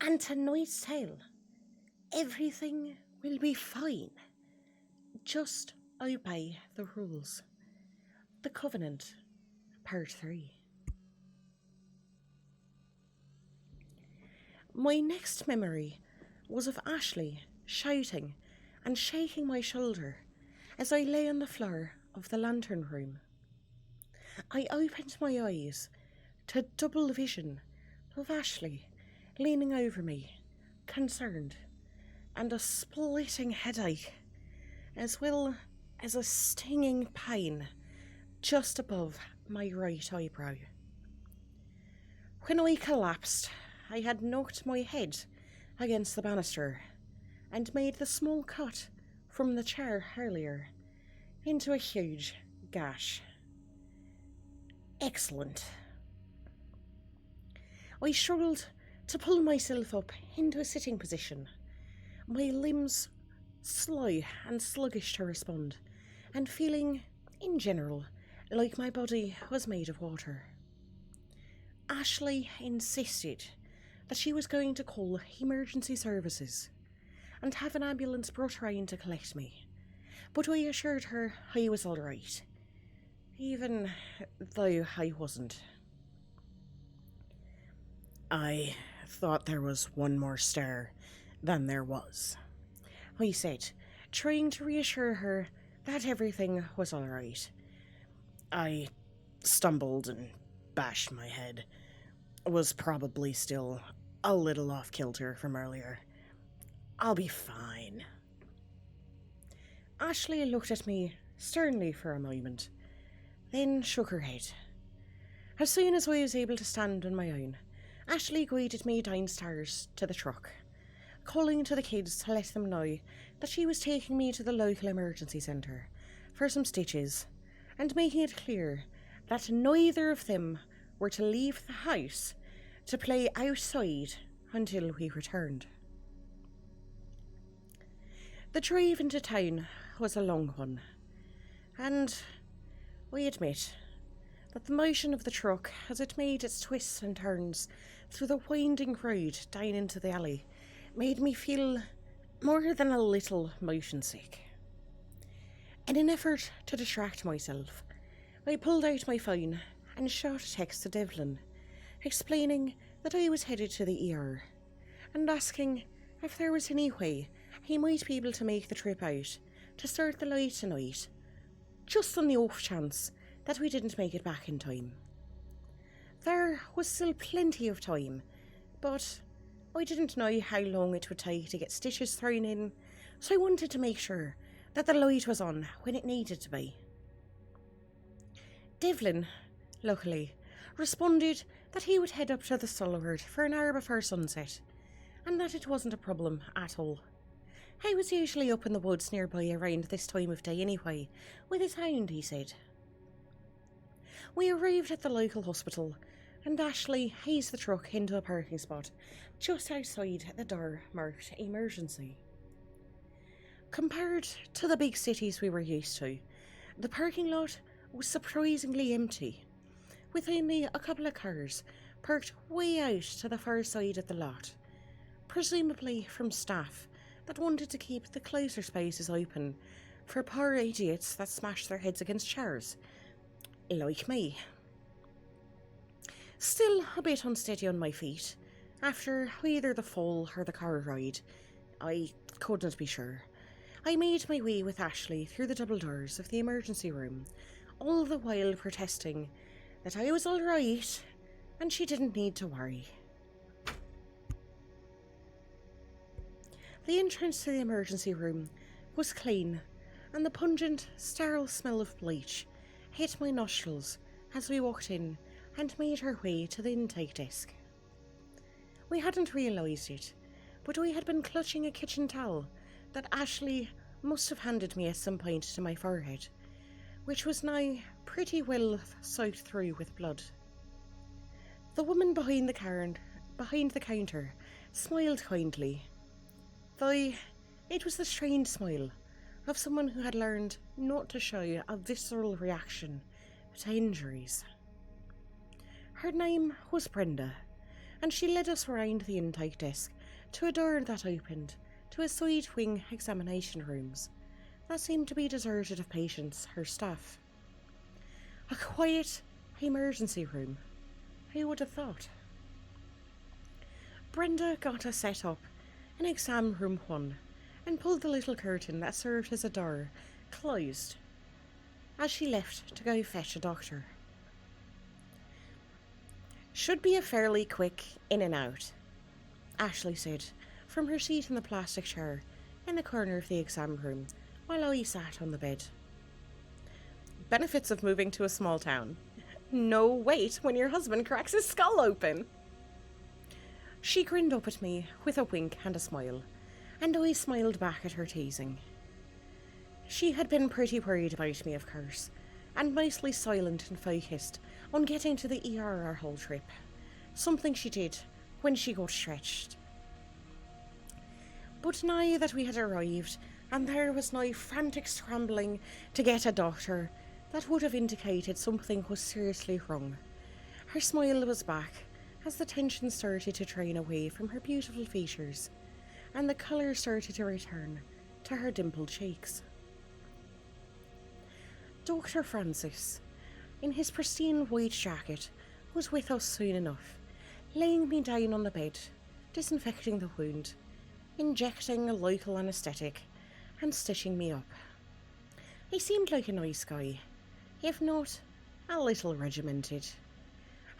And tonight's tale, everything will be fine. Just obey the rules. The Covenant, Part 3. My next memory was of Ashley shouting and shaking my shoulder as I lay on the floor of the lantern room. I opened my eyes to double vision of Ashley leaning over me, concerned, and a splitting headache, as well as a stinging pain just above my right eyebrow. When I collapsed, I had knocked my head against the banister and made the small cut from the chair earlier into a huge gash. Excellent. I struggled to pull myself up into a sitting position, my limbs slow and sluggish to respond, and feeling, in general, like my body was made of water. Ashley insisted that she was going to call emergency services and have an ambulance brought round to collect me, but I assured her I was all right, even though I wasn't. I thought there was one more stair than there was, I said, trying to reassure her that everything was all right. I stumbled and bashed my head. Was probably still a little off kilter from earlier. I'll be fine. Ashley looked at me sternly for a moment, then shook her head. As soon as I was able to stand on my own, Ashley guided me downstairs to the truck, calling to the kids to let them know that she was taking me to the local emergency centre for some stitches, and making it clear that neither of them were to leave the house to play outside until we returned. The drive into town was a long one, and I admit that the motion of the truck as it made its twists and turns through the winding road down into the alley made me feel more than a little motion sick. In an effort to distract myself, I pulled out my phone and shot a text to Devlin, explaining that I was headed to the ER, and asking if there was any way he might be able to make the trip out to start the light tonight, just on the off chance that we didn't make it back in time. There was still plenty of time, but I didn't know how long it would take to get stitches thrown in, so I wanted to make sure that the light was on when it needed to be. Devlin, luckily, responded that he would head up to the Stalward for an hour before sunset, and that it wasn't a problem at all. I was usually up in the woods nearby around this time of day anyway, with his hound, he said. We arrived at the local hospital, and Ashley hazed the truck into a parking spot just outside the door marked emergency. Compared to the big cities we were used to, the parking lot was surprisingly empty, with only a couple of cars parked way out to the far side of the lot, presumably from staff that wanted to keep the closer spaces open for poor idiots that smashed their heads against chairs, like me. Still a bit unsteady on my feet, after either the fall or the car ride, I couldn't be sure, I made my way with Ashley through the double doors of the emergency room, all the while protesting that I was all right and she didn't need to worry. The entrance to the emergency room was clean, and the pungent, sterile smell of bleach hit my nostrils as we walked in and made our way to the intake desk. We hadn't realised it, but we had been clutching a kitchen towel that Ashley must have handed me at some point to my forehead, which was now pretty well soaked through with blood. The woman behind the counter smiled kindly, though it was the strained smile of someone who had learned not to show a visceral reaction to injuries. Her name was Brenda, and she led us around the intake desk to a door that opened to a side wing examination rooms that seemed to be deserted of patients or staff. A quiet emergency room, who would have thought? Brenda got us set up in exam room 1 and pulled the little curtain that served as a door closed as she left to go fetch a doctor. "Should be a fairly quick in and out," Ashley said from her seat in the plastic chair in the corner of the exam room while I sat on the bed. "Benefits of moving to a small town. No wait when your husband cracks his skull open." She grinned up at me with a wink and a smile, and I smiled back at her teasing. She had been pretty worried about me, of course, and mostly silent and focused on getting to the ER our whole trip, something she did when she got stretched. But now that we had arrived, and there was no frantic scrambling to get a doctor that would have indicated something was seriously wrong, her smile was back as the tension started to drain away from her beautiful features, and the colour started to return to her dimpled cheeks. Dr. Francis, in his pristine white jacket, was with us soon enough, laying me down on the bed, disinfecting the wound, injecting a local anaesthetic, and stitching me up. He seemed like a nice guy, if not a little regimented.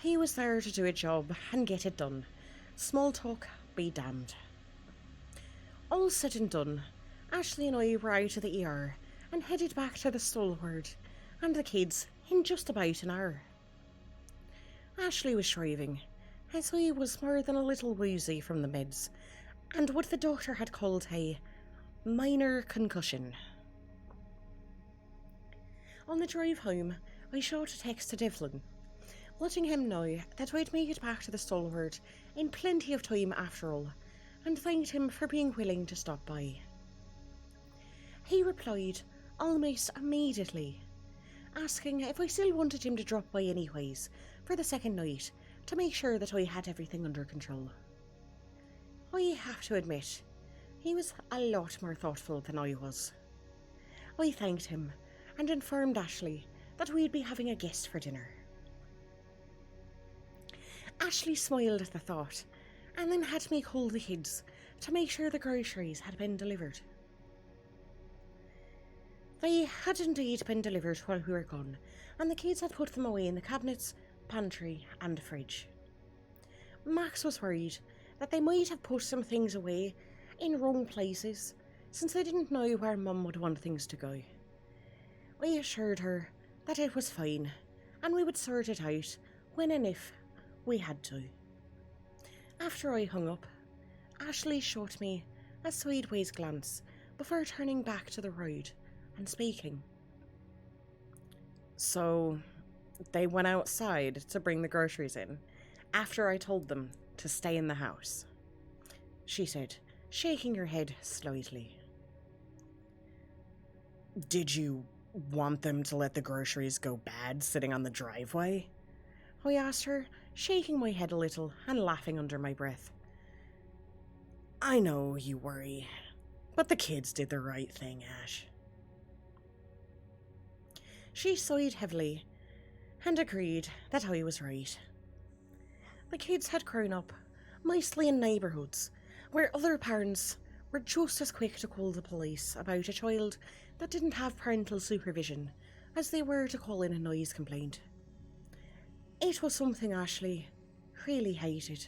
He was there to do a job and get it done. Small talk be damned. All said and done, Ashley and I were out of the ER and headed back to the Stalward and the kids in just about an hour. Ashley was driving, as I was more than a little woozy from the meds, and what the doctor had called a minor concussion. On the drive home, I shot a text to Devlin, letting him know that I'd make it back to the Stalward in plenty of time after all, and thanked him for being willing to stop by. He replied almost immediately, asking if I still wanted him to drop by anyways for the second night to make sure that I had everything under control. I have to admit, he was a lot more thoughtful than I was. I thanked him and informed Ashley that we'd be having a guest for dinner. Ashley smiled at the thought and then had me call the kids to make sure the groceries had been delivered. They had indeed been delivered while we were gone, and the kids had put them away in the cabinets, pantry and fridge. Max was worried that they might have put some things away in wrong places, since they didn't know where Mum would want things to go. I assured her that it was fine, and we would sort it out when and if we had to. After I hung up, Ashley shot me a sideways glance before turning back to the road and speaking. "So, they went outside to bring the groceries in, after I told them to stay in the house," she said, shaking her head slightly. "Did you want them to let the groceries go bad sitting on the driveway?" I asked her, shaking my head a little and laughing under my breath. "I know you worry, but the kids did the right thing, Ash." She sighed heavily and agreed that I was right. The kids had grown up, mostly in neighbourhoods, where other parents were just as quick to call the police about a child that didn't have parental supervision as they were to call in a noise complaint. It was something Ashley really hated.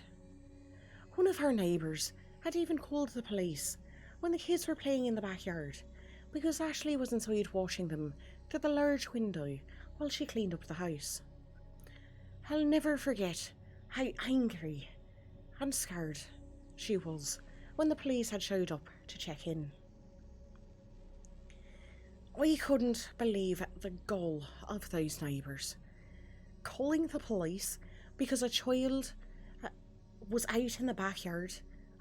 One of her neighbours had even called the police when the kids were playing in the backyard because Ashley was inside watching them through the large window while she cleaned up the house. I'll never forget how angry and scared she was when the police had showed up to check in. I couldn't believe the gall of those neighbours. Calling the police because a child was out in the backyard.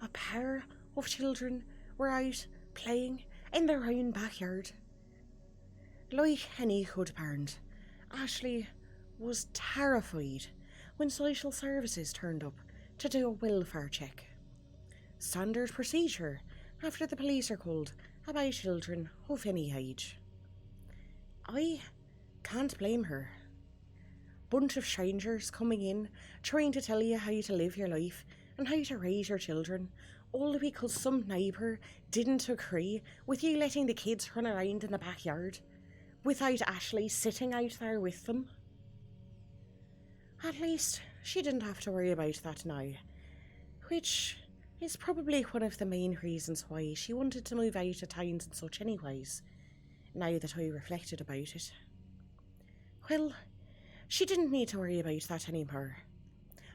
A pair of children were out playing in their own backyard. Like any good parent, Ashley was terrified when social services turned up to do a welfare check. standard procedure after the police are called about children of any age. I can't blame her. Bunch of strangers coming in, trying to tell you how to live your life and how to raise your children, all because some neighbour didn't agree with you letting the kids run around in the backyard without Ashley sitting out there with them. At least she didn't have to worry about that now, which is probably one of the main reasons why she wanted to move out of towns and such anyways, now that I reflected about it. Well, she didn't need to worry about that anymore.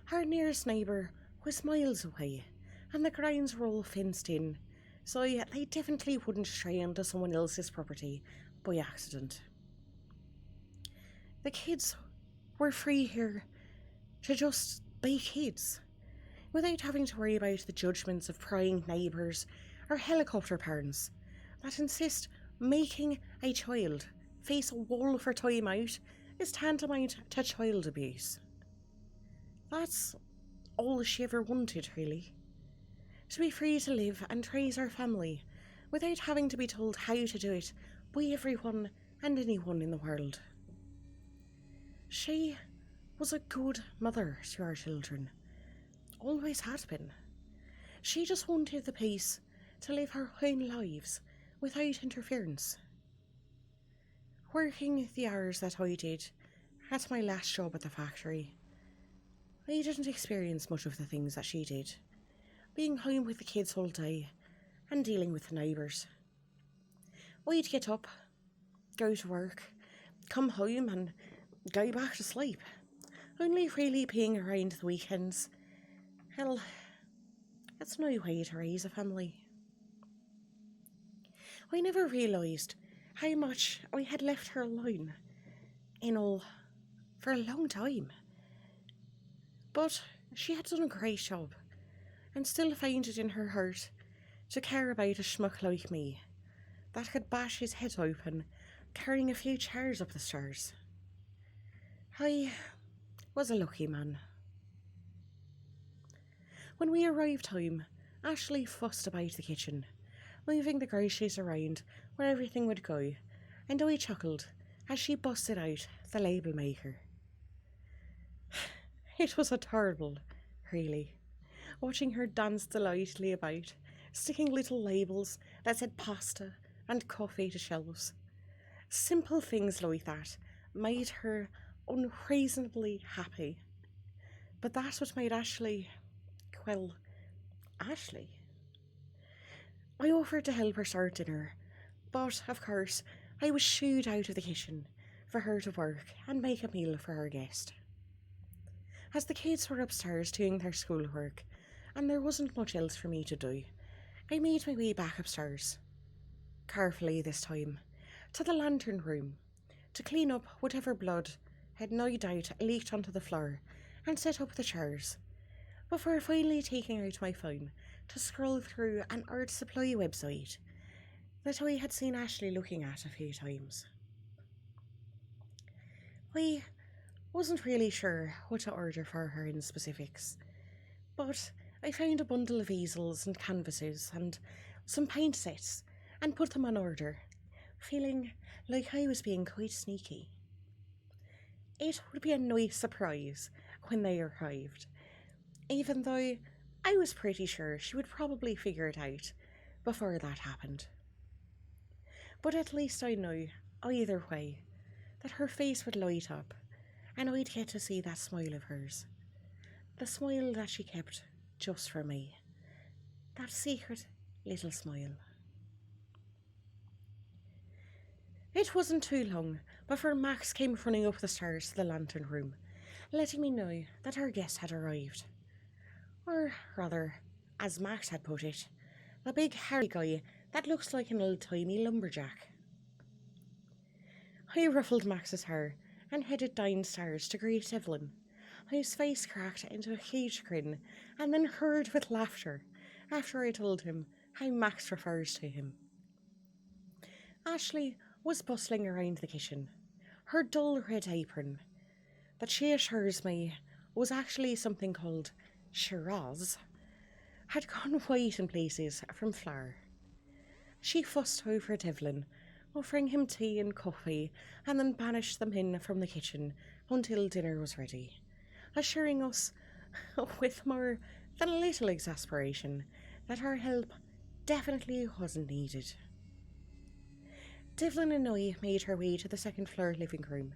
Her nearest neighbour was miles away, and the grounds were all fenced in, so they definitely wouldn't stray onto someone else's property by accident. The kids were free here to just be kids, without having to worry about the judgments of prying neighbours or helicopter parents that insist making a child face a wall for time out is tantamount to child abuse. That's all she ever wanted, really. To be free to live and raise our family without having to be told how to do it by everyone and anyone in the world. She was a good mother to our children. Always had been. She just wanted the peace to live her own lives without interference. Working the hours that I did at my last job at the factory, I didn't experience much of the things that she did, being home with the kids all day and dealing with the neighbours. I'd get up, go to work, come home and go back to sleep, only really being around the weekends. Hell, that's no way to raise a family. I never realised how much I had left her alone, in all, for a long time. But she had done a great job, and still found it in her heart to care about a schmuck like me, that could bash his head open, carrying a few chairs up the stairs. I was a lucky man. When we arrived home, Ashley fussed about the kitchen, moving the groceries around where everything would go, and I chuckled as she busted out the label maker. It was adorable, really, watching her dance delightedly about, sticking little labels that said pasta and coffee to shelves. Simple things like that made her unreasonably happy. But that's what made Ashley, well, Ashley. I offered to help her start dinner, but of course I was shooed out of the kitchen for her to work and make a meal for her guest. As the kids were upstairs doing their schoolwork, and there wasn't much else for me to do, I made my way back upstairs, carefully this time, to the lantern room, to clean up whatever blood had no doubt leaked onto the floor and set up the chairs, before finally taking out my phone to scroll through an art supply website that I had seen Ashley looking at a few times. I wasn't really sure what to order for her in specifics, but I found a bundle of easels and canvases and some paint sets and put them on order, feeling like I was being quite sneaky. It would be a nice surprise when they arrived, even though I was pretty sure she would probably figure it out before that happened. But at least I knew, either way, that her face would light up and I'd get to see that smile of hers, the smile that she kept just for me, that secret little smile. It wasn't too long before Max came running up the stairs to the lantern room, letting me know that our guest had arrived. Or rather, as Max had put it, the big hairy guy that looks like an old-timey lumberjack. I ruffled Max's hair and headed downstairs to greet Evelyn, whose face cracked into a huge grin and then hurled with laughter after I told him how Max refers to him. Ashley was bustling around the kitchen, her dull red apron, that she assures me was actually something called Shiraz, had gone white in places from flour. She fussed over Devlin, offering him tea and coffee, and then banished them in from the kitchen until dinner was ready, assuring us, with more than a little exasperation, that her help definitely wasn't needed. Devlin and I made our way to the second floor living room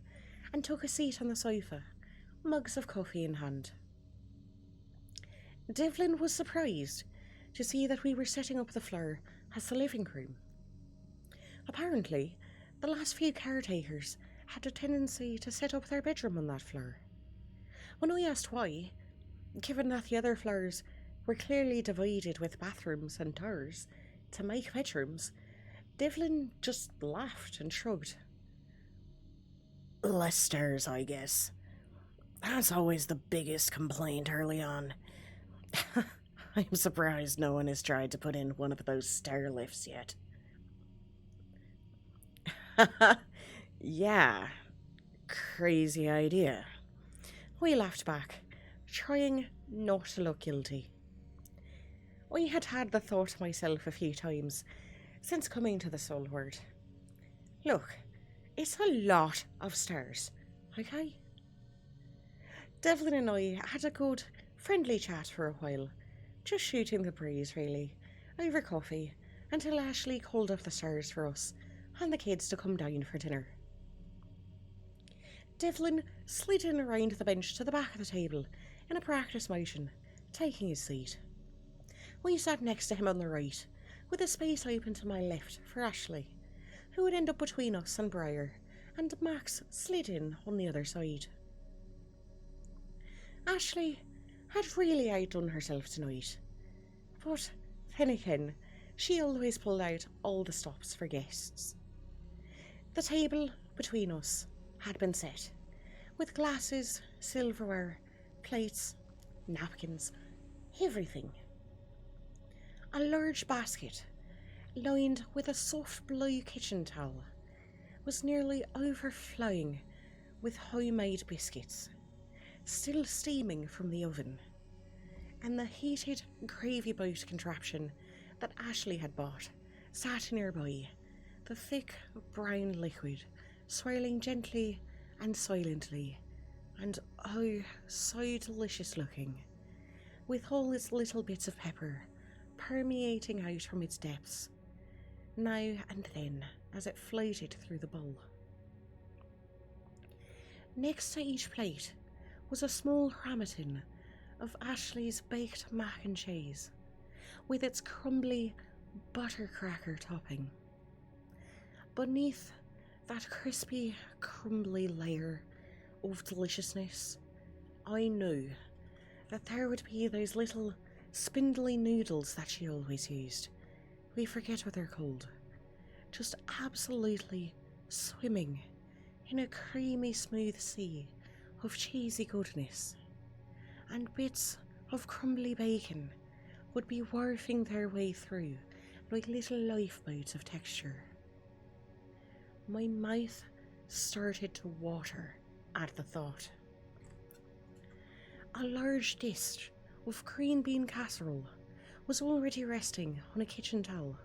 and took a seat on the sofa, mugs of coffee in hand. Devlin was surprised to see that we were setting up the floor as the living room. Apparently, the last few caretakers had a tendency to set up their bedroom on that floor. When I asked why, given that the other floors were clearly divided with bathrooms and towers to make bedrooms, Devlin just laughed and shrugged. Less stairs, I guess. That's always the biggest complaint early on. I'm surprised no one has tried to put in one of those stair lifts yet. Yeah, crazy idea. We laughed back, trying not to look guilty. I had had the thought myself a few times since coming to the Stalward. Look, it's a lot of stairs, okay? Devlin and I had a good, friendly chat for a while, just shooting the breeze, really, over coffee, until Ashley called up the stairs for us and the kids to come down for dinner. Devlin slid in around the bench to the back of the table in a practice motion, taking his seat. We sat next to him on the right, with a space open to my left for Ashley, who would end up between us and Briar, and Max slid in on the other side. Ashley had really outdone herself tonight, but then again, she always pulled out all the stops for guests. The table between us had been set, with glasses, silverware, plates, napkins, everything. A large basket, lined with a soft blue kitchen towel, was nearly overflowing with homemade biscuits, still steaming from the oven, and the heated gravy boat contraption that Ashley had bought sat nearby, the thick brown liquid swirling gently and silently, and oh, so delicious looking, with all its little bits of pepper permeating out from its depths, now and then as it floated through the bowl. Next to each plate was a small ramekin of Ashley's baked mac and cheese, with its crumbly butter cracker topping. Beneath that crispy, crumbly layer of deliciousness, I knew that there would be those little spindly noodles that she always used. We forget what they're called. Just absolutely swimming in a creamy, smooth sea of cheesy goodness. And bits of crumbly bacon would be wharfing their way through like little lifeboats of texture. My mouth started to water at the thought. A large dish of green bean casserole was already resting on a kitchen towel,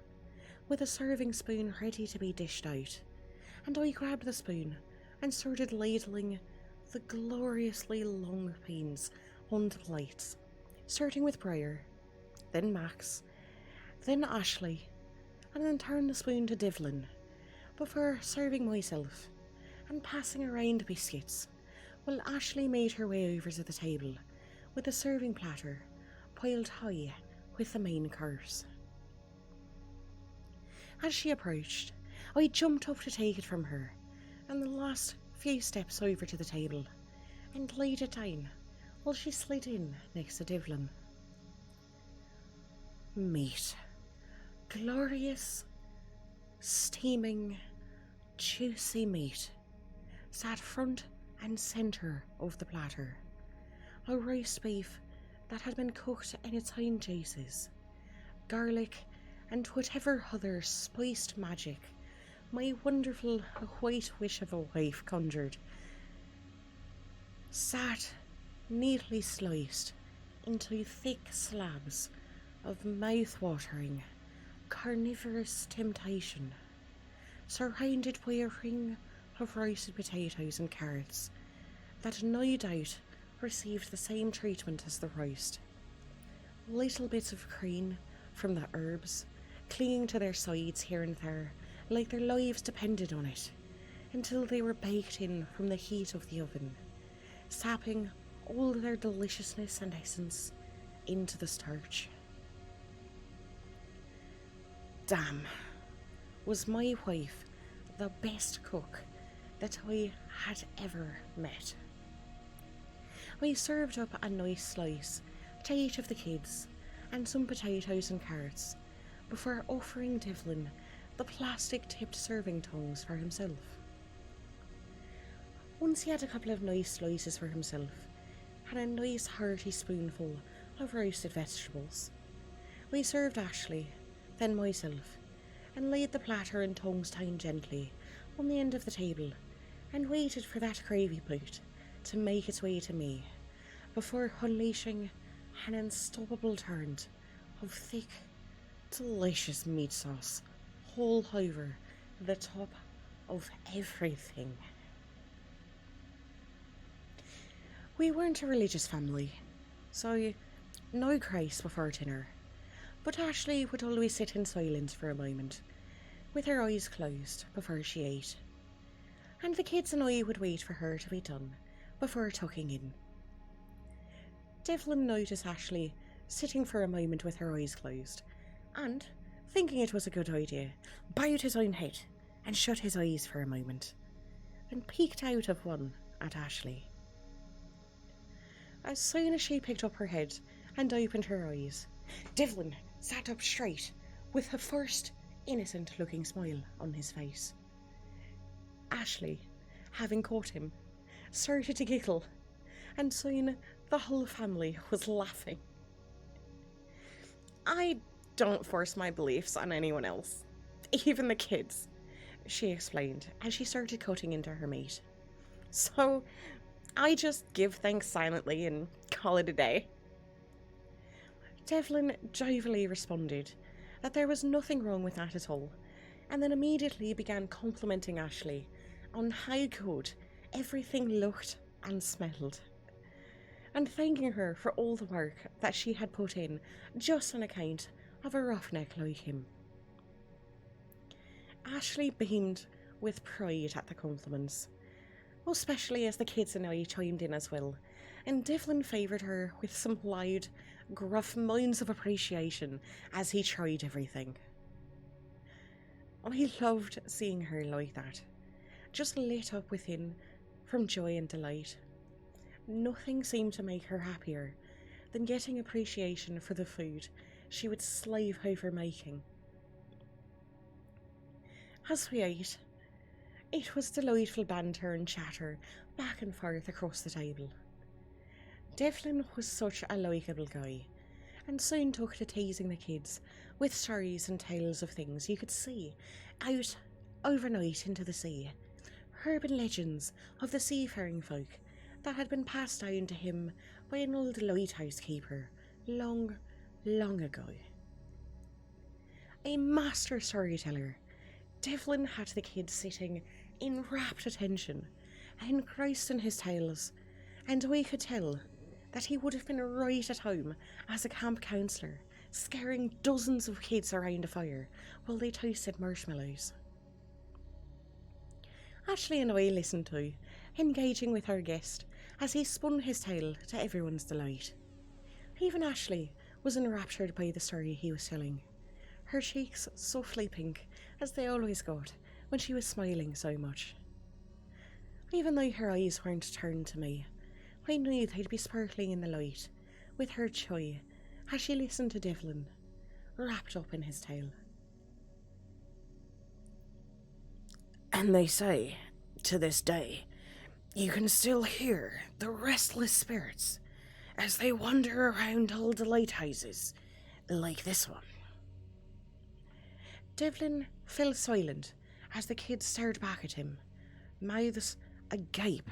with a serving spoon ready to be dished out, and I grabbed the spoon and started ladling the gloriously long beans onto plates, starting with Briar, then Max, then Ashley, and then turned the spoon to Devlin, before serving myself and passing around biscuits, while Ashley made her way over to the table with a serving platter piled high with the main course. As she approached, I jumped up to take it from her, and the last few steps over to the table, and laid it down while she slid in next to Devlin. Meat. Glorious, steaming, juicy meat sat front and centre of the platter. A roast beef that had been cooked in its own juices, garlic, and whatever other spiced magic my wonderful white wish of a wife conjured, sat neatly sliced into thick slabs of mouth-watering, carnivorous temptation, surrounded by a ring of roasted potatoes and carrots that no doubt received the same treatment as the roast. Little bits of cream from the herbs clinging to their sides here and there like their lives depended on it, until they were baked in from the heat of the oven, sapping all their deliciousness and essence into the starch. Damn, was my wife the best cook that I had ever met. I served up a nice slice to each of the kids and some potatoes and carrots before offering Devlin the plastic-tipped serving tongs for himself. Once he had a couple of nice slices for himself, and a nice hearty spoonful of roasted vegetables, we served Ashley, then myself, and laid the platter and tongs down gently on the end of the table and waited for that gravy plate to make its way to me before unleashing an unstoppable torrent of thick, delicious meat sauce all over the top of everything. We weren't a religious family, so no grace before dinner, but Ashley would always sit in silence for a moment, with her eyes closed before she ate, and the kids and I would wait for her to be done before tucking in. Devlin noticed Ashley sitting for a moment with her eyes closed, and, thinking it was a good idea, bowed his own head and shut his eyes for a moment, then peeked out of one at Ashley. As soon as she picked up her head and opened her eyes, Devlin sat up straight with a first innocent-looking smile on his face. Ashley, having caught him, started to giggle, and soon the whole family was laughing. "I don't force my beliefs on anyone else, even the kids," she explained as she started cutting into her meat. "So I just give thanks silently and call it a day." Devlin jovially responded that there was nothing wrong with that at all, and then immediately began complimenting Ashley on how good everything looked and smelled, and thanking her for all the work that she had put in just on account of a roughneck like him. Ashley beamed with pride at the compliments, especially as the kids and I chimed in as well, and Devlin favoured her with some loud, gruff moans of appreciation as he tried everything. I loved seeing her like that, just lit up within from joy and delight. Nothing seemed to make her happier than getting appreciation for the food she would slave over making. As we ate, it was delightful banter and chatter back and forth across the table. Devlin was such a likeable guy, and soon took to teasing the kids with stories and tales of things you could see out overnight into the sea, urban legends of the seafaring folk that had been passed down to him by an old lighthouse keeper long, long ago. A master storyteller, Devlin had the kids sitting in rapt attention, engrossed in his tales, and we could tell that he would have been right at home as a camp counsellor, scaring dozens of kids around a fire while they toasted marshmallows. Ashley and I listened to, engaging with our guest as he spun his tale to everyone's delight. Even Ashley was enraptured by the story he was telling, her cheeks softly pink as they always got when she was smiling so much. Even though her eyes weren't turned to me, I knew they'd be sparkling in the light with her joy as she listened to Devlin, wrapped up in his tale. And they say, to this day, you can still hear the restless spirits as they wander around all the lighthouses, like this one. Devlin fell silent as the kids stared back at him, mouths agape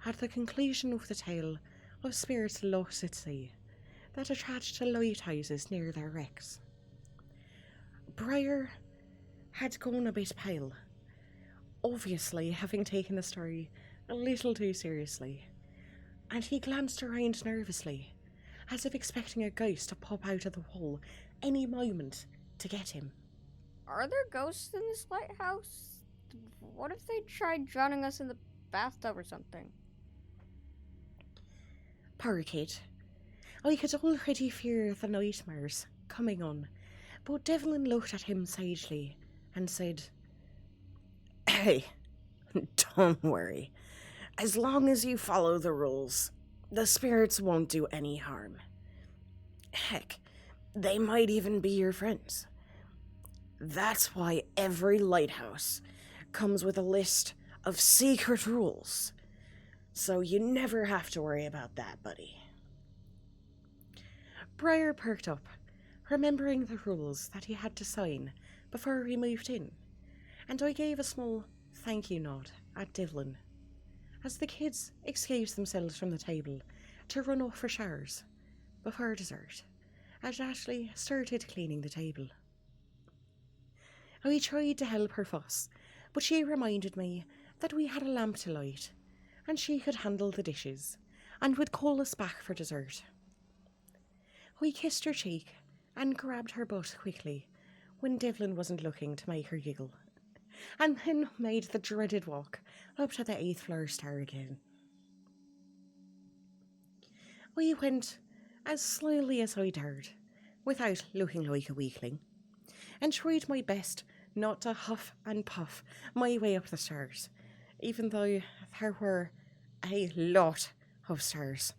at the conclusion of the tale of spirits lost at sea that attached to lighthouses near their wrecks. Briar had gone a bit pale, obviously having taken the story a little too seriously, and he glanced around nervously, as if expecting a ghost to pop out of the wall any moment to get him. Are there ghosts in this lighthouse? What if they tried drowning us in the bathtub or something? Poor kid. I could already fear the nightmares coming on, but Devlin looked at him sagely and said, Hey, don't worry. As long as you follow the rules, the spirits won't do any harm. Heck, they might even be your friends. That's why every lighthouse comes with a list of secret rules, so you never have to worry about that, buddy. Briar perked up, remembering the rules that he had to sign before we moved in, and I gave a small thank you nod at Devlin as the kids excused themselves from the table to run off for showers before dessert, as Ashley started cleaning the table. I tried to help her fuss, but she reminded me that we had a lamp to light, and she could handle the dishes, and would call us back for dessert. We kissed her cheek and grabbed her butt quickly when Devlin wasn't looking to make her giggle, and then made the dreaded walk up to the 8th floor stair again. We went as slowly as I dared, without looking like a weakling, and tried my best not to huff and puff my way up the stairs, even though there were a lot of stairs,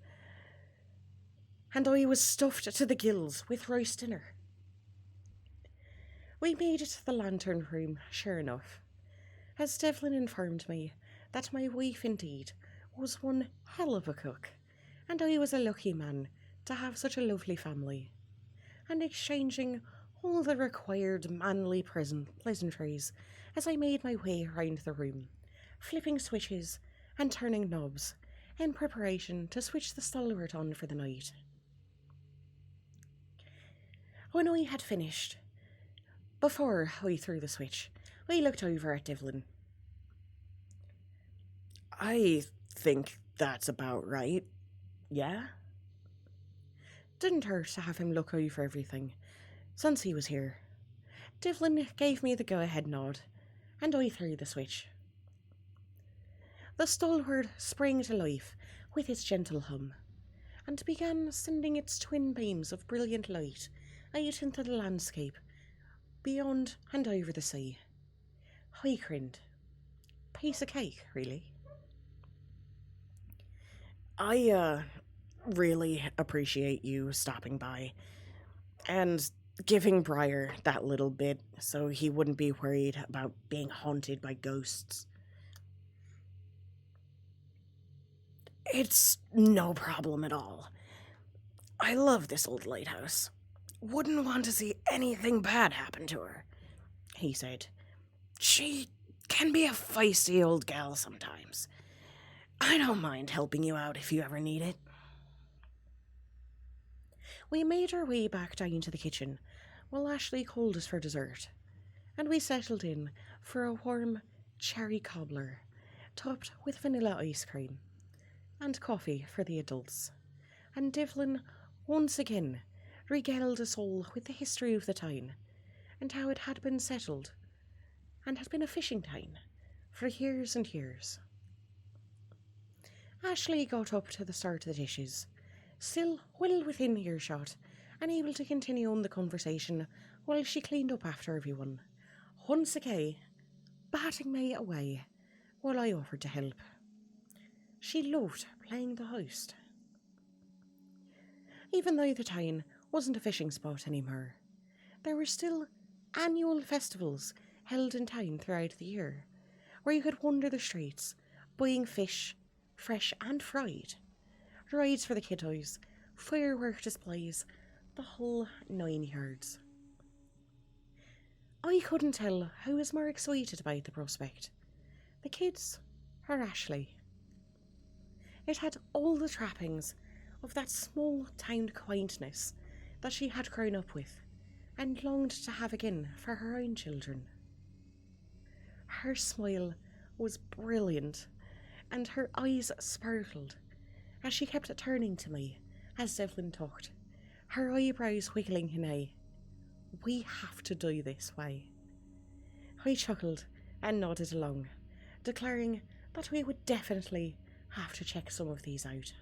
and I was stuffed to the gills with roast dinner. We made it to the lantern room, sure enough, as Devlin informed me that my wife indeed was one hell of a cook, and I was a lucky man to have such a lovely family, and exchanging all the required manly pleasantries as I made my way around the room, flipping switches and turning knobs in preparation to switch the Stalward on for the night. When I had finished, before I threw the switch, I looked over at Devlin. I think that's about right, yeah? Didn't hurt to have him look over everything, since he was here. Devlin gave me the go-ahead nod, and I threw the switch. The Stalward sprang to life with its gentle hum, and began sending its twin beams of brilliant light out into the landscape, beyond and over the sea. I grinned. Piece of cake, really. I really appreciate you stopping by and giving Briar that little bit so he wouldn't be worried about being haunted by ghosts. It's no problem at all. I love this old lighthouse. Wouldn't want to see anything bad happen to her, he said. She can be a feisty old gal sometimes. I don't mind helping you out if you ever need it. We made our way back down to the kitchen while Ashley called us for dessert, and we settled in for a warm cherry cobbler topped with vanilla ice cream and coffee for the adults, and Devlin once again regaled us all with the history of the town and how it had been settled and had been a fishing town for years and years. Ashley got up to the start of the dishes, still well within earshot and able to continue on the conversation while she cleaned up after everyone, once again batting me away while I offered to help. She loved playing the host. Even though the town wasn't a fishing spot anymore, there were still annual festivals held in town throughout the year, where you could wander the streets, buying fish, fresh and fried, rides for the kiddos, firework displays, the whole 9 yards. I couldn't tell who was more excited about the prospect, the kids or Ashley. It had all the trappings of that small town quaintness that she had grown up with and longed to have again for her own children. Her smile was brilliant, and her eyes sparkled as she kept turning to me as Devlin talked, her eyebrows wiggling in a, "We have to do this way." I chuckled and nodded along, declaring that we would definitely have to check some of these out.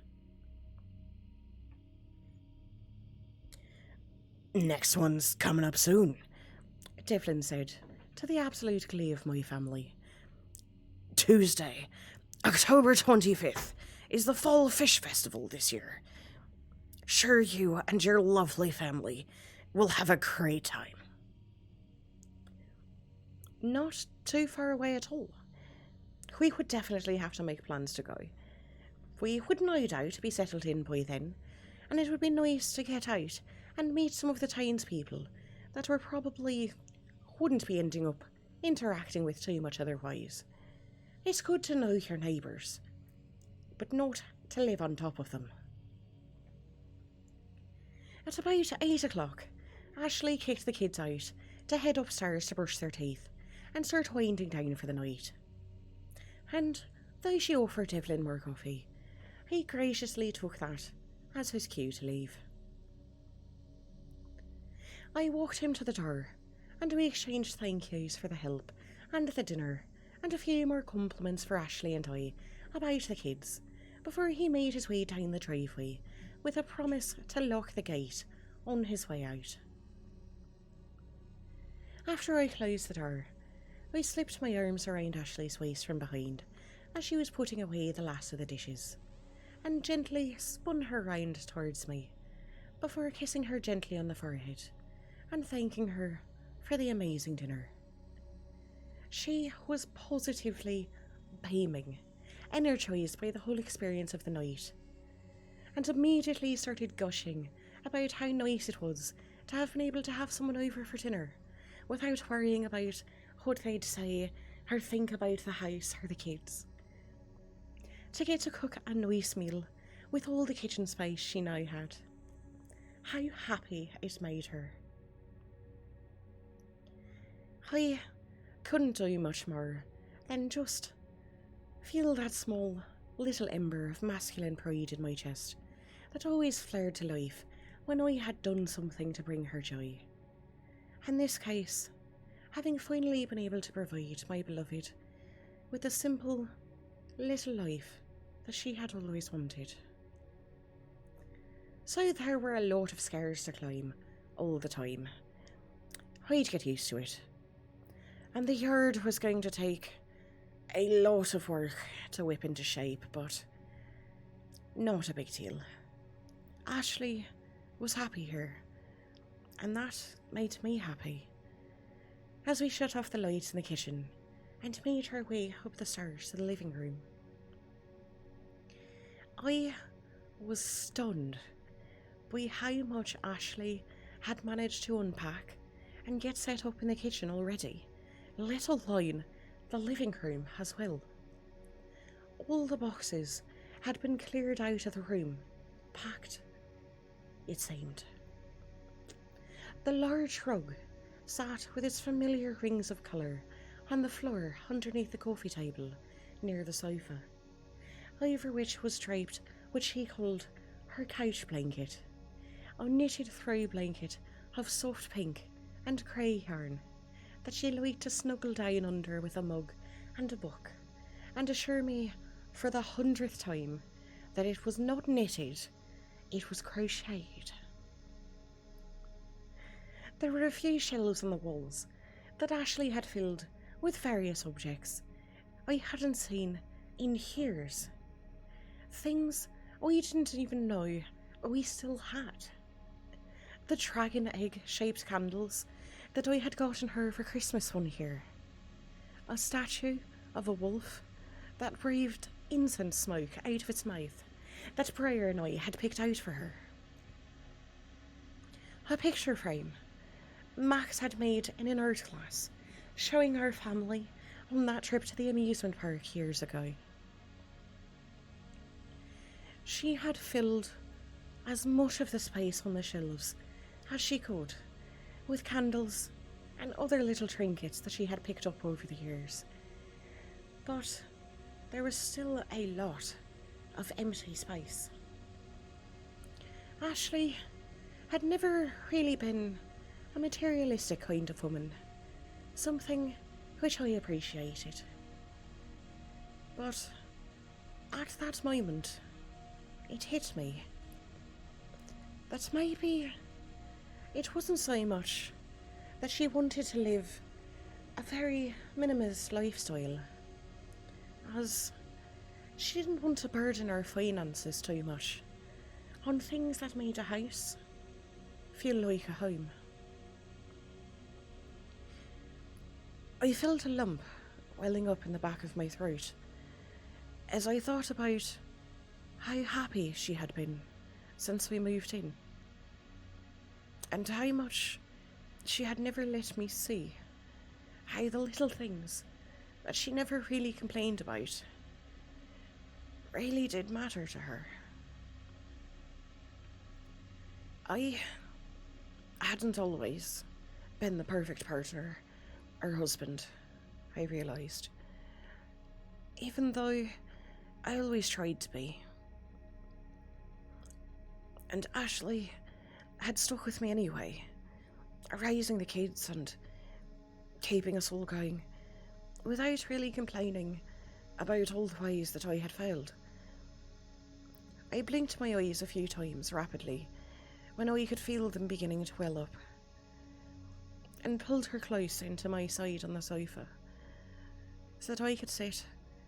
Next one's coming up soon, Devlin said, to the absolute glee of my family. Tuesday, October 25th, is the Fall Fish Festival this year. Sure, you and your lovely family will have a great time. Not too far away at all. We would definitely have to make plans to go. We would no doubt be settled in by then, and it would be nice to get out and meet some of the townspeople that we probably wouldn't be ending up interacting with too much otherwise. It's good to know your neighbours, but not to live on top of them. At about 8 o'clock, Ashley kicked the kids out to head upstairs to brush their teeth and start winding down for the night. And though she offered Devlin more coffee, he graciously took that as his cue to leave. I walked him to the door, and we exchanged thank yous for the help and the dinner, and a few more compliments for Ashley and I about the kids, before he made his way down the driveway with a promise to lock the gate on his way out. After I closed the door, I slipped my arms around Ashley's waist from behind as she was putting away the last of the dishes, and gently spun her round towards me, before kissing her gently on the forehead and thanking her for the amazing dinner. She was positively beaming, energised by the whole experience of the night, and immediately started gushing about how nice it was to have been able to have someone over for dinner without worrying about what they'd say or think about the house or the kids. To get to cook a nice meal with all the kitchen space she now had. How happy it made her. I couldn't do much more than just feel that small little ember of masculine pride in my chest that always flared to life when I had done something to bring her joy. In this case, having finally been able to provide my beloved with the simple little life that she had always wanted. So there were a lot of stairs to climb all the time. I'd get used to it. And the yard was going to take a lot of work to whip into shape, but not a big deal. Ashley was happy here, and that made me happy. As we shut off the lights in the kitchen and made our way up the stairs to the living room, I was stunned by how much Ashley had managed to unpack and get set up in the kitchen already, let alone the living room as well. All the boxes had been cleared out of the room, packed, it seemed. The large rug sat with its familiar rings of colour on the floor underneath the coffee table near the sofa, over which was draped what she called her couch blanket, a knitted throw blanket of soft pink and grey yarn that she liked to snuggle down under with a mug and a book, and assure me for the 100th time that it was not knitted, it was crocheted. There were a few shelves on the walls that Ashley had filled with various objects I hadn't seen in years. Things I didn't even know we still had. The dragon egg shaped candles that I had gotten her for Christmas one year. A statue of a wolf that breathed incense smoke out of its mouth that Briar and I had picked out for her. A picture frame Max had made in an art class showing our family on that trip to the amusement park years ago. She had filled as much of the space on the shelves as she could, with candles and other little trinkets that she had picked up over the years. But there was still a lot of empty space. Ashley had never really been a materialistic kind of woman, something which I appreciated. But at that moment, it hit me that maybe it wasn't so much that she wanted to live a very minimalist lifestyle, as she didn't want to burden her finances too much on things that made a house feel like a home. I felt a lump welling up in the back of my throat as I thought about how happy she had been since we moved in, and how much she had never let me see how the little things that she never really complained about really did matter to her. I hadn't always been the perfect partner or husband, I realised, even though I always tried to be. And Ashley had stuck with me anyway, raising the kids and keeping us all going, without really complaining about all the ways that I had failed. I blinked my eyes a few times rapidly when I could feel them beginning to well up, and pulled her close into my side on the sofa so that I could sit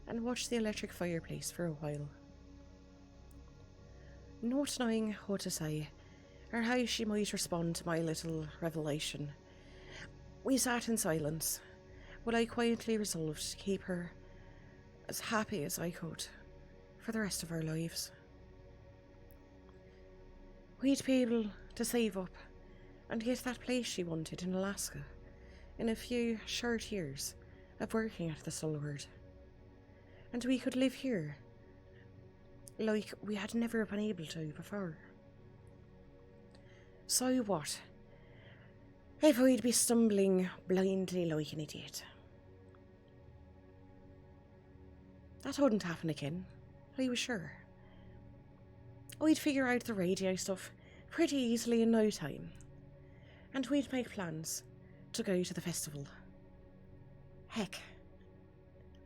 and watch the electric fireplace for a while. Not knowing what to say or how she might respond to my little revelation, we sat in silence while I quietly resolved to keep her as happy as I could for the rest of our lives. We'd be able to save up and get that place she wanted in Alaska in a few short years of working at the Stalward, and we could live here like we had never been able to before. So what if I'd be stumbling blindly like an idiot? That wouldn't happen again, I was sure. I'd figure out the radio stuff pretty easily in no time, and we'd make plans to go to the festival. Heck,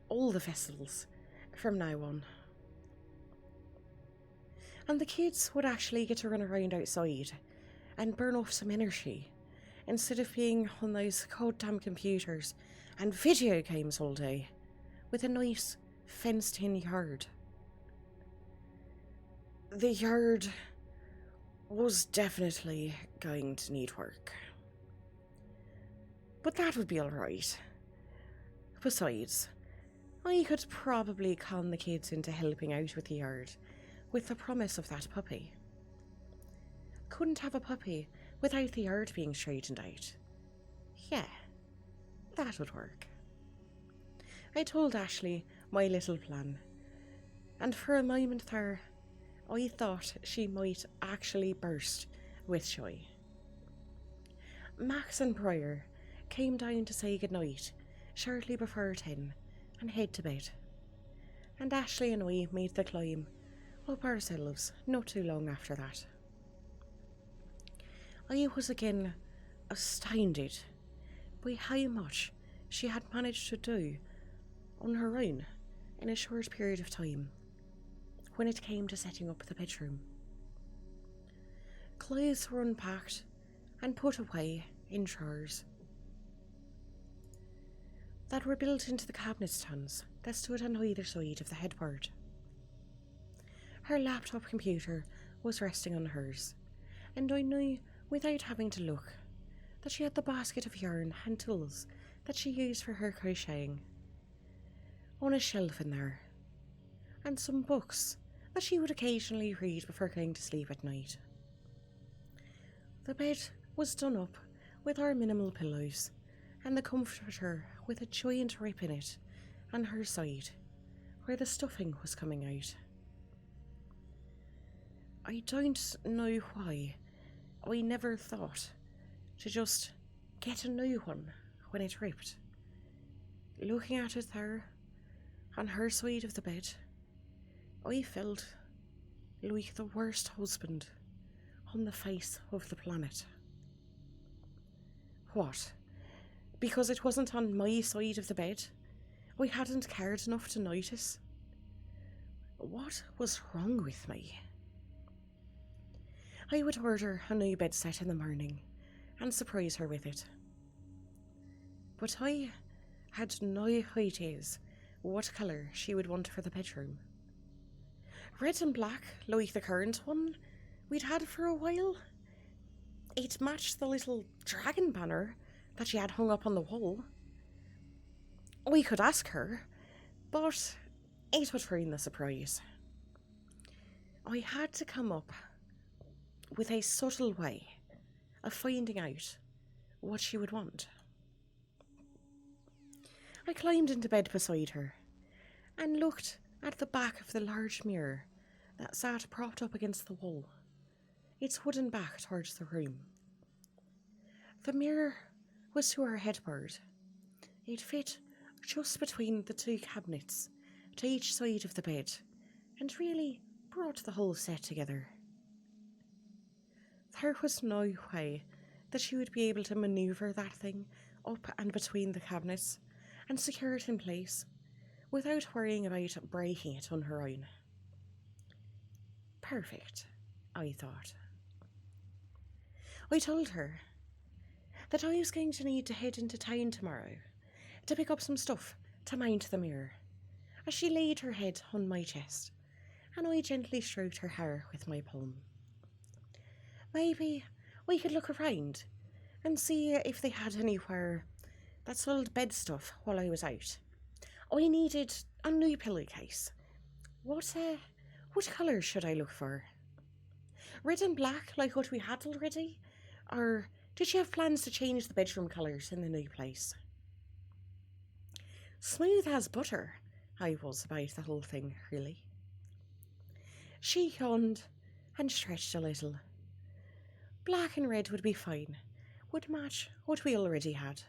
all the festivals from now on. And the kids would actually get to run around outside and burn off some energy instead of being on those goddamn computers and video games all day with a nice fenced-in yard. The yard was definitely going to need work, but that would be alright. Besides, I could probably con the kids into helping out with the yard with the promise of that puppy. Couldn't have a puppy without the yard being straightened out. Yeah, that would work. I told Ashley my little plan, and for a moment there, I thought she might actually burst with joy. Max and Briar came down to say goodnight shortly before 10 and head to bed, and Ashley and I made the climb up ourselves not too long after that. I was again astounded by how much she had managed to do on her own in a short period of time when it came to setting up the bedroom. Clothes were unpacked and put away in drawers that were built into the cabinet stands that stood on either side of the headboard. Her laptop computer was resting on hers, and I knew without having to look that she had the basket of yarn and tools that she used for her crocheting on a shelf in there, and some books that she would occasionally read before going to sleep at night. The bed was done up with our minimal pillows, and the comforter with a giant rip in it on her side where the stuffing was coming out. I don't know why. I never thought to just get a new one when it ripped. Looking at it there, on her side of the bed, I felt like the worst husband on the face of the planet. What? Because it wasn't on my side of the bed? I hadn't cared enough to notice? What was wrong with me? I would order a new bed set in the morning and surprise her with it. But I had no ideas what colour she would want for the bedroom. Red and black, like the current one we'd had for a while. It matched the little dragon banner that she had hung up on the wall. We could ask her, but it would ruin the surprise. I had to come up with a subtle way of finding out what she would want. I climbed into bed beside her and looked at the back of the large mirror that sat propped up against the wall, its wooden back towards the room. The mirror was to her headboard. It fit just between the two cabinets to each side of the bed and really brought the whole set together. There was no way that she would be able to manoeuvre that thing up and between the cabinets and secure it in place without worrying about breaking it on her own. Perfect, I thought. I told her that I was going to need to head into town tomorrow to pick up some stuff to mount the mirror, as she laid her head on my chest and I gently stroked her hair with my palm. Maybe we could look around and see if they had anywhere that sold bed stuff while I was out. I needed a new pillowcase. What colour should I look for? Red and black like what we had already? Or did she have plans to change the bedroom colours in the new place? Smooth as butter I was about the whole thing, really. She yawned and stretched a little. Black and red would be fine, would match what we already had.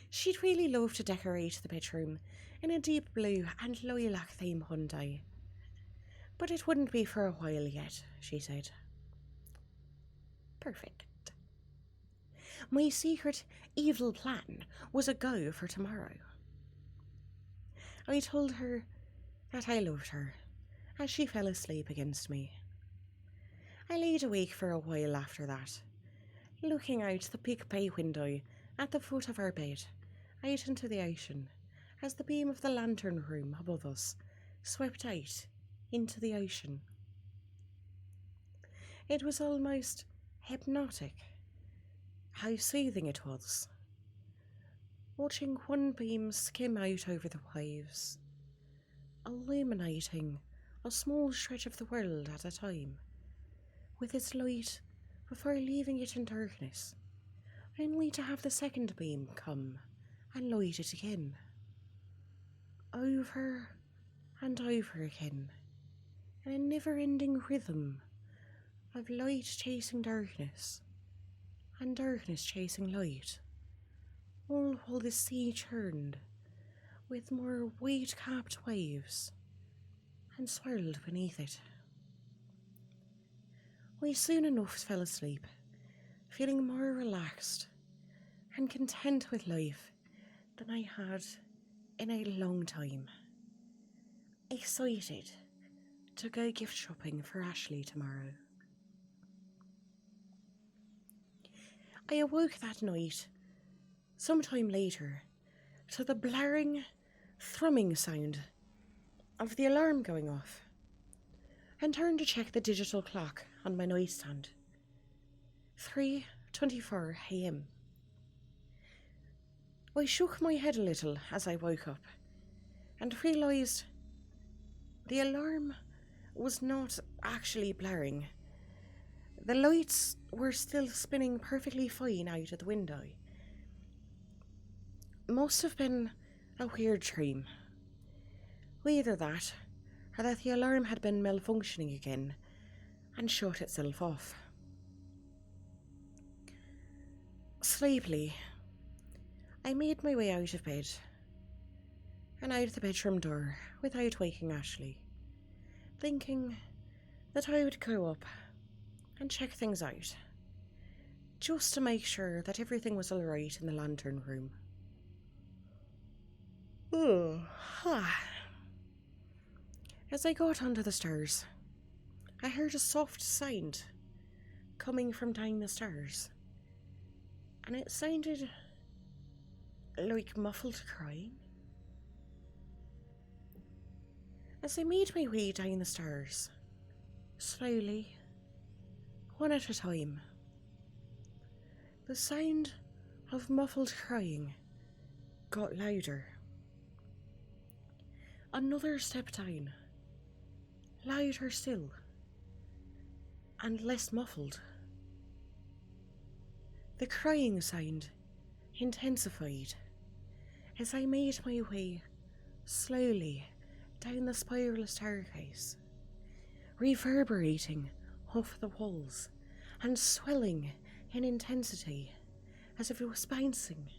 She'd really love to decorate the bedroom in a deep blue and lilac theme one day, but it wouldn't be for a while yet, she said. Perfect. My secret evil plan was a go for tomorrow. I told her that I loved her as she fell asleep against me. I laid awake for a while after that, looking out the big bay window at the foot of our bed, out into the ocean, as the beam of the lantern room above us swept out into the ocean. It was almost hypnotic, how soothing it was, watching one beam skim out over the waves, illuminating a small stretch of the world at a time, with its light before leaving it in darkness, only to have the second beam come and light it again. Over and over again, in a never-ending rhythm of light chasing darkness and darkness chasing light, all while the sea churned with more white-capped waves and swirled beneath it. I soon enough fell asleep, feeling more relaxed and content with life than I had in a long time. Excited to go gift shopping for Ashley tomorrow. I awoke that night, sometime later, to the blaring, thrumming sound of the alarm going off, and turned to check the digital clock on my nightstand. 3:24 a.m. I shook my head a little as I woke up and realised the alarm was not actually blaring. The lights were still spinning perfectly fine out of the window. Must have been a weird dream. Either that, or that the alarm had been malfunctioning again and shut itself off. Sleepily, I made my way out of bed and out the bedroom door without waking Ashley, thinking that I would go up and check things out, just to make sure that everything was alright in the lantern room. As I got onto the stairs, I heard a soft sound coming from down the stairs, and it sounded like muffled crying. As I made my way down the stairs, slowly, one at a time, the sound of muffled crying got louder. Another step down, louder still, and less muffled. The crying sound intensified as I made my way slowly down the spiral staircase, reverberating off the walls and swelling in intensity as if it was bouncing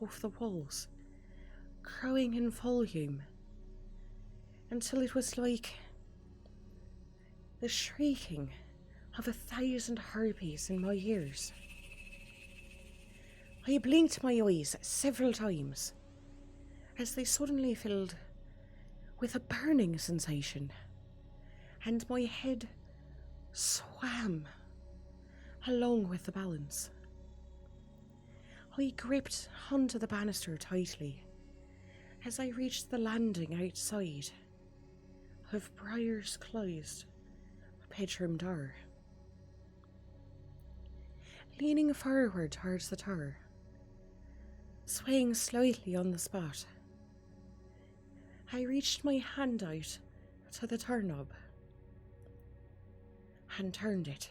off the walls, growing in volume until it was like the shrieking of 1,000 harpies in my ears. I blinked my eyes several times as they suddenly filled with a burning sensation, and my head swam along with the balance. I gripped onto the banister tightly as I reached the landing outside of Briar's closed bedroom door. Leaning forward towards the tower, swaying slightly on the spot, I reached my hand out to the doorknob and turned it.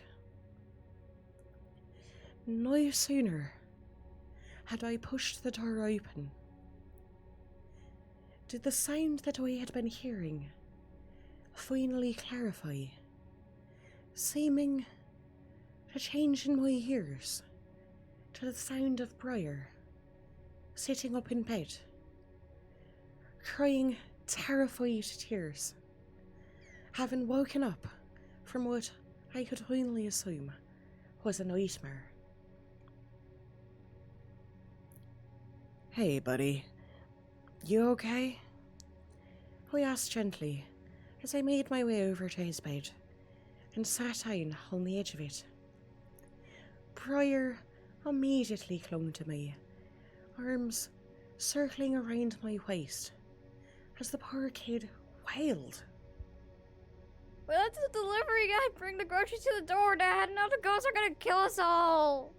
No sooner had I pushed the door open did the sound that I had been hearing finally clarify, seeming to change in my ears to the sound of Briar sitting up in bed, crying terrified tears, having woken up from what I could only assume was a nightmare. Hey, buddy. You okay? I asked gently as I made my way over to his bed and sat down on the edge of it. Briar immediately clung to me, arms circling around my waist as the poor kid wailed. We let the delivery guy bring the groceries to the door, Dad. Now the ghosts are gonna kill us all.